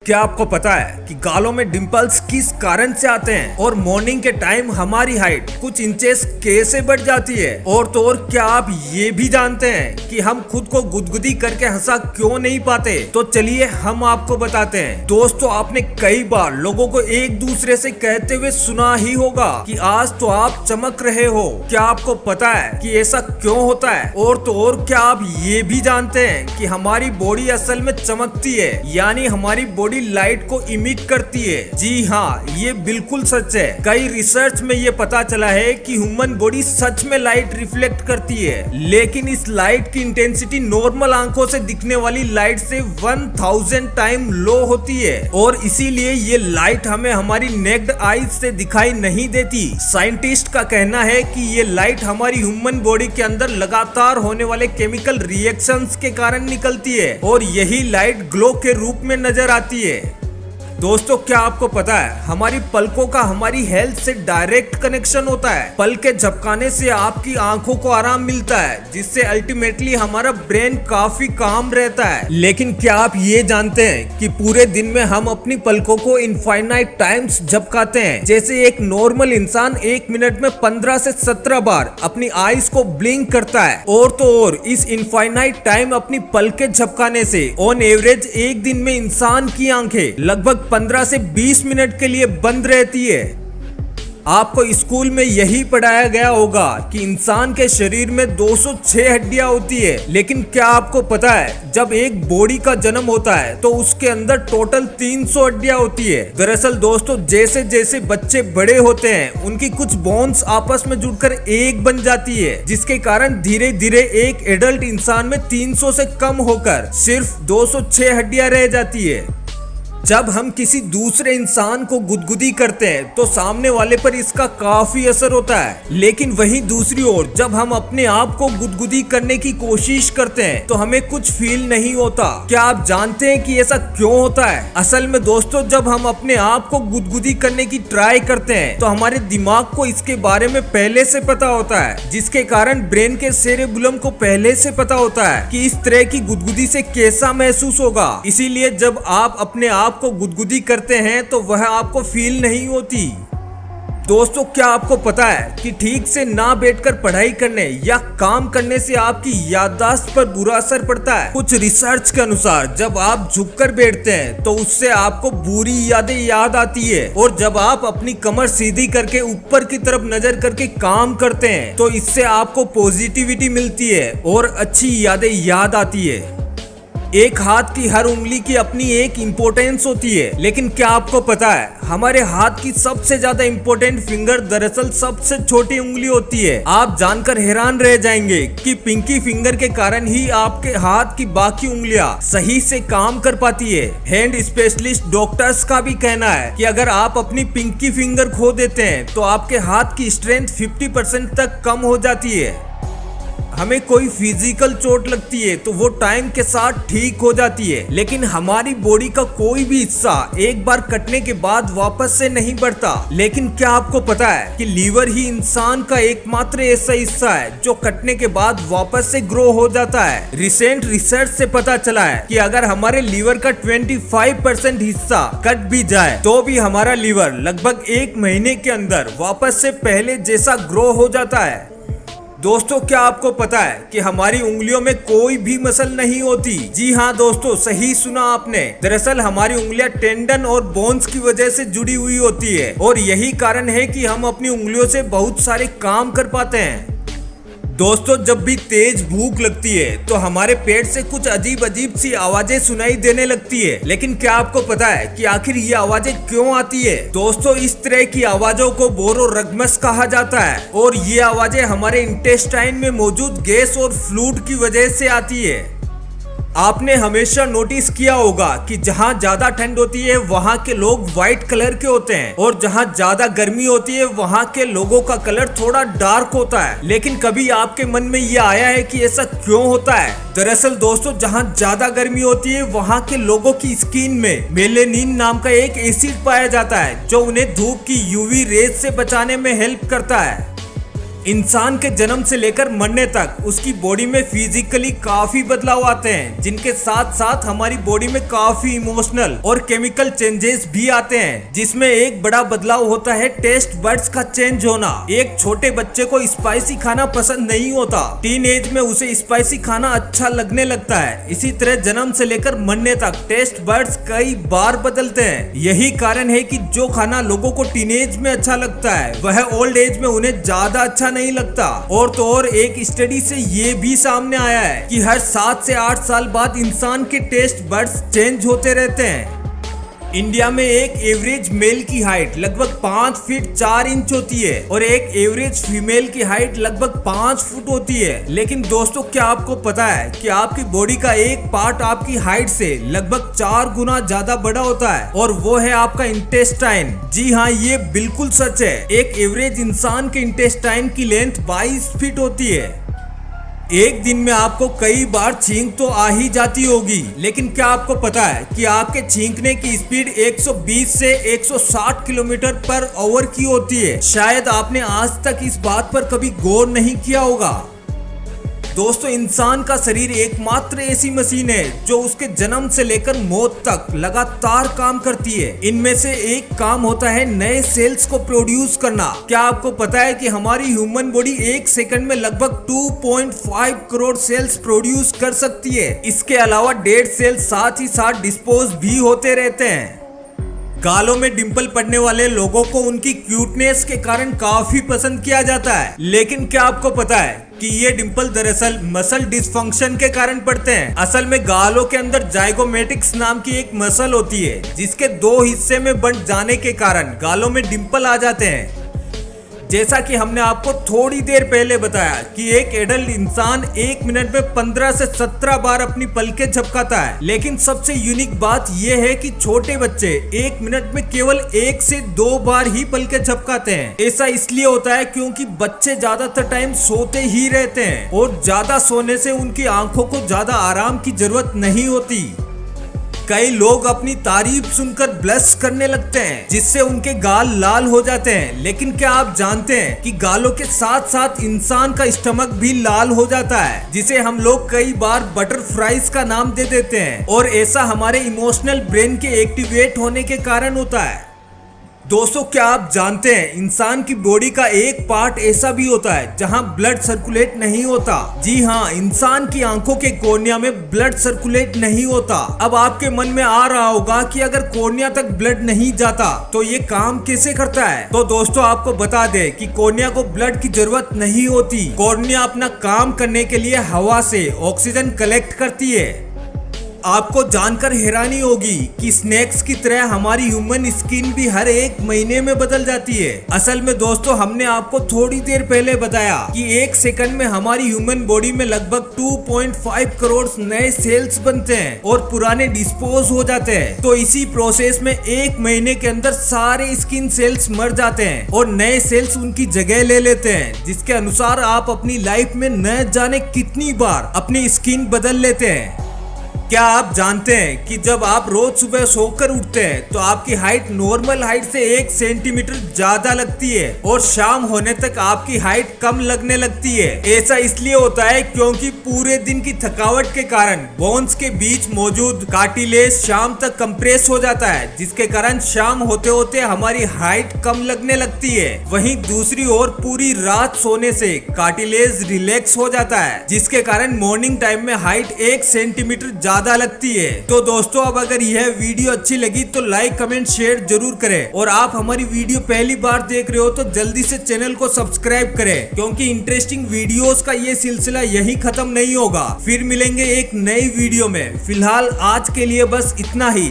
क्या आपको पता है कि गालों में डिंपल्स किस कारण से आते हैं और मॉर्निंग के टाइम हमारी हाइट कुछ इंचेस कैसे बढ़ जाती है। और तो और क्या आप ये भी जानते हैं कि हम खुद को गुदगुदी करके हंसा क्यों नहीं पाते। तो चलिए हम आपको बताते हैं। दोस्तों, आपने कई बार लोगों को एक दूसरे से कहते हुए सुना ही होगा कि आज तो आप चमक रहे हो। क्या आपको पता है कि ऐसा क्यों होता है। और तो और क्या आप ये भी जानते हैं कि हमारी बॉडी असल में चमकती है, यानी हमारी बॉडी लाइट को इमिट करती है। जी हाँ, ये बिल्कुल सच है। कई रिसर्च में ये पता चला है कि ह्यूमन बॉडी सच में लाइट रिफ्लेक्ट करती है, लेकिन इस लाइट की इंटेंसिटी नॉर्मल आंखों से दिखने वाली लाइट से 1000 टाइम लो होती है और इसीलिए ये लाइट हमें हमारी नेक्ड आईज से दिखाई नहीं देती। साइंटिस्ट का कहना है कि ये लाइट हमारी ह्यूमन बॉडी के अंदर लगातार होने वाले केमिकल रिएक्शंस के कारण निकलती है और यही लाइट ग्लो के रूप में नजर आती है। दोस्तों, क्या आपको पता है हमारी पलकों का हमारी हेल्थ से डायरेक्ट कनेक्शन होता है। पल के झपकाने से आपकी आंखों को आराम मिलता है, जिससे अल्टीमेटली हमारा ब्रेन काफी काम रहता है। लेकिन क्या आप ये जानते हैं कि पूरे दिन में हम अपनी पलकों को इनफाइनाइट टाइम्स झपकाते हैं। जैसे एक नॉर्मल इंसान 1 मिनट में 15 से 17 बार अपनी आईज को ब्लिंक करता है। और तो और इस इनफाइनाइट टाइम अपनी पलकें झपकाने से ऑन एवरेज एक दिन में इंसान की आंखें लगभग 15 से 20 मिनट के लिए बंद रहती है। आपको स्कूल में यही पढ़ाया गया होगा कि इंसान के शरीर में 206 हड्डियां होती है, लेकिन क्या आपको पता है जब एक बॉडी का जन्म होता है तो उसके अंदर टोटल 300 हड्डियां होती है। दरअसल दोस्तों, जैसे जैसे बच्चे बड़े होते हैं उनकी कुछ बोन्स आपस में जुड़कर एक बन जाती है, जिसके कारण धीरे धीरे एक एडल्ट इंसान में 300 से कम होकर सिर्फ 206 हड्डियां रह जाती है। जब हम किसी दूसरे इंसान को गुदगुदी करते हैं तो सामने वाले पर इसका काफी असर होता है, लेकिन वहीं दूसरी ओर जब हम अपने आप को गुदगुदी करने की कोशिश करते हैं तो हमें कुछ फील नहीं होता। क्या आप जानते हैं कि ऐसा क्यों होता है? असल में दोस्तों, जब हम अपने आप को गुदगुदी करने की ट्राई करते हैं तो हमारे दिमाग को इसके बारे में पहले से पता होता है, जिसके कारण ब्रेन के सेरेबुलम को पहले से पता होता है कि इस तरह की गुदगुदी से कैसा महसूस होगा। इसीलिए जब आप अपने आप को गुदगुदी करते हैं तो वह आपको फील नहीं होती। दोस्तों, क्या आपको पता है कि ठीक से ना बैठकर पढ़ाई करने या काम करने से आपकी याददाश्त पर बुरा असर पड़ता है। कुछ रिसर्च के अनुसार जब आप झुककर बैठते हैं तो उससे आपको बुरी यादें याद आती है, और जब आप अपनी कमर सीधी करके ऊपर की तरफ नजर करके काम करते हैं तो इससे आपको पॉजिटिविटी मिलती है और अच्छी यादें याद आती है। एक हाथ की हर उंगली की अपनी एक इम्पोर्टेंस होती है, लेकिन क्या आपको पता है हमारे हाथ की सबसे ज्यादा इम्पोर्टेंट फिंगर दरअसल सबसे छोटी उंगली होती है। आप जानकर हैरान रह जाएंगे कि पिंकी फिंगर के कारण ही आपके हाथ की बाकी उंगलियां सही से काम कर पाती है। हैंड स्पेशलिस्ट डॉक्टर्स का भी कहना है कि अगर आप अपनी पिंकी फिंगर खो देते हैं तो आपके हाथ की स्ट्रेंथ 50% तक कम हो जाती है। हमें कोई फिजिकल चोट लगती है तो वो टाइम के साथ ठीक हो जाती है, लेकिन हमारी बॉडी का कोई भी हिस्सा एक बार कटने के बाद वापस से नहीं बढ़ता। लेकिन क्या आपको पता है कि लीवर ही इंसान का एकमात्र ऐसा हिस्सा है जो कटने के बाद वापस से ग्रो हो जाता है। रिसेंट रिसर्च से पता चला है कि अगर हमारे लीवर का 25% हिस्सा कट भी जाए तो भी हमारा लीवर लगभग 1 महीने के अंदर वापस से पहले जैसा ग्रो हो जाता है। दोस्तों, क्या आपको पता है कि हमारी उंगलियों में कोई भी मसल नहीं होती? जी हाँ दोस्तों, सही सुना आपने। दरअसल हमारी उंगलियां टेंडन और बोन्स की वजह से जुड़ी हुई होती है और यही कारण है कि हम अपनी उंगलियों से बहुत सारे काम कर पाते हैं। दोस्तों, जब भी तेज भूख लगती है तो हमारे पेट से कुछ अजीब अजीब सी आवाजें सुनाई देने लगती है, लेकिन क्या आपको पता है कि आखिर ये आवाजें क्यों आती है? दोस्तों, इस तरह की आवाजों को बोरोरग्मस कहा जाता है और ये आवाजें हमारे इंटेस्टाइन में मौजूद गैस और फ्लूइड की वजह से आती है। आपने हमेशा नोटिस किया होगा कि जहाँ ज्यादा ठंड होती है वहाँ के लोग व्हाइट कलर के होते हैं और जहाँ ज्यादा गर्मी होती है वहाँ के लोगों का कलर थोड़ा डार्क होता है। लेकिन कभी आपके मन में ये आया है कि ऐसा क्यों होता है? दरअसल दोस्तों, जहाँ ज्यादा गर्मी होती है वहाँ के लोगों की स्किन में मेलेनिन नाम का एक एसिड पाया जाता है जो उन्हें धूप की यूवी रेज से बचाने में हेल्प करता है। इंसान के जन्म से लेकर मरने तक उसकी बॉडी में फिजिकली काफी बदलाव आते हैं, जिनके साथ साथ हमारी बॉडी में काफी इमोशनल और केमिकल चेंजेस भी आते हैं, जिसमें एक बड़ा बदलाव होता है टेस्ट बड्स का चेंज होना। एक छोटे बच्चे को स्पाइसी खाना पसंद नहीं होता, टीन एज में उसे स्पाइसी खाना अच्छा लगने लगता है। इसी तरह जन्म से लेकर मरने तक टेस्ट बड्स कई बार बदलते हैं। यही कारण है कि जो खाना लोगों को टीनेज में अच्छा लगता है वह ओल्ड एज में उन्हें ज्यादा अच्छा नहीं लगता। और तो और एक स्टडी से ये भी सामने आया है कि हर 7 से 8 साल बाद इंसान के टेस्ट बड्स चेंज होते रहते हैं। इंडिया में एक एवरेज मेल की हाइट लगभग 5 फीट 4 इंच होती है और एक एवरेज फीमेल की हाइट लगभग 5 फुट होती है। लेकिन दोस्तों, क्या आपको पता है कि आपकी बॉडी का एक पार्ट आपकी हाइट से लगभग 4 गुना ज्यादा बड़ा होता है, और वो है आपका इंटेस्टाइन। जी हाँ, ये बिल्कुल सच है। एक एवरेज इंसान के इंटेस्टाइन की लेंथ 22 फीट होती है। एक दिन में आपको कई बार छींक तो आ ही जाती होगी, लेकिन क्या आपको पता है कि आपके छींकने की स्पीड 120 से 160 किलोमीटर पर आवर की होती है। शायद आपने आज तक इस बात पर कभी गौर नहीं किया होगा। दोस्तों, इंसान का शरीर एकमात्र ऐसी मशीन है जो उसके जन्म से लेकर मौत तक लगातार काम करती है। इनमें से एक काम होता है नए सेल्स को प्रोड्यूस करना। क्या आपको पता है कि हमारी ह्यूमन बॉडी 1 सेकंड में लगभग 2.5 करोड़ सेल्स प्रोड्यूस कर सकती है। इसके अलावा डेड सेल्स साथ ही साथ डिस्पोज भी होते रहते हैं। गालों में डिंपल पड़ने वाले लोगों को उनकी क्यूटनेस के कारण काफी पसंद किया जाता है, लेकिन क्या आपको पता है कि ये डिंपल दरअसल मसल डिसफंक्शन के कारण पड़ते हैं। असल में गालों के अंदर जाइगोमेटिक्स नाम की एक मसल होती है, जिसके 2 हिस्से में बंट जाने के कारण गालों में डिंपल आ जाते हैं। जैसा कि हमने आपको थोड़ी देर पहले बताया कि एक एडल्ट इंसान 1 मिनट में 15 से 17 बार अपनी पलकें झपकाता है, लेकिन सबसे यूनिक बात यह है कि छोटे बच्चे 1 मिनट में केवल 1 से 2 बार ही पलकें झपकाते हैं। ऐसा इसलिए होता है क्योंकि बच्चे ज्यादातर टाइम सोते ही रहते हैं और ज्यादा सोने से उनकी आंखों को ज्यादा आराम की जरूरत नहीं होती। कई लोग अपनी तारीफ सुनकर ब्लश करने लगते हैं, जिससे उनके गाल लाल हो जाते हैं। लेकिन क्या आप जानते हैं कि गालों के साथ साथ इंसान का स्टमक भी लाल हो जाता है, जिसे हम लोग कई बार बटरफ्लाइज का नाम दे देते हैं, और ऐसा हमारे इमोशनल ब्रेन के एक्टिवेट होने के कारण होता है। दोस्तों, क्या आप जानते हैं इंसान की बॉडी का एक पार्ट ऐसा भी होता है जहां ब्लड सर्कुलेट नहीं होता। जी हाँ, इंसान की आंखों के कॉर्निया में ब्लड सर्कुलेट नहीं होता। अब आपके मन में आ रहा होगा कि अगर कॉर्निया तक ब्लड नहीं जाता तो ये काम कैसे करता है। तो दोस्तों, आपको बता दें कि कॉर्निया को ब्लड की जरूरत नहीं होती। कॉर्निया अपना काम करने के लिए हवा से ऑक्सीजन कलेक्ट करती है। आपको जानकर हैरानी होगी कि स्नेक्स की तरह हमारी ह्यूमन स्किन भी हर 1 महीने में बदल जाती है। असल में दोस्तों, हमने आपको थोड़ी देर पहले बताया कि 1 सेकंड में हमारी ह्यूमन बॉडी में लगभग 2.5 करोड़ नए सेल्स बनते हैं और पुराने डिस्पोज हो जाते हैं। तो इसी प्रोसेस में 1 महीने के अंदर सारे स्किन सेल्स मर जाते हैं और नए सेल्स उनकी जगह ले लेते हैं, जिसके अनुसार आप अपनी लाइफ में न जाने कितनी बार अपनी स्किन बदल लेते हैं। क्या आप जानते हैं कि जब आप रोज सुबह सोकर उठते हैं तो आपकी हाइट नॉर्मल हाइट से 1 सेंटीमीटर ज्यादा लगती है और शाम होने तक आपकी हाइट कम लगने लगती है। ऐसा इसलिए होता है क्योंकि पूरे दिन की थकावट के कारण बोन्स के बीच मौजूद कार्टिलेज शाम तक कंप्रेस हो जाता है, जिसके कारण शाम होते होते हमारी हाइट कम लगने लगती है। वहीं दूसरी ओर पूरी रात सोने से कार्टिलेज रिलैक्स हो जाता है, जिसके कारण मॉर्निंग टाइम में हाइट 1 सेंटीमीटर ज्यादा लगती है। तो दोस्तों, अब अगर यह वीडियो अच्छी लगी तो लाइक कमेंट शेयर जरूर करें, और आप हमारी वीडियो पहली बार देख रहे हो तो जल्दी से चैनल को सब्सक्राइब करें, क्योंकि इंटरेस्टिंग वीडियोस का ये सिलसिला यही खत्म नहीं होगा। फिर मिलेंगे एक नई वीडियो में। फिलहाल आज के लिए बस इतना ही।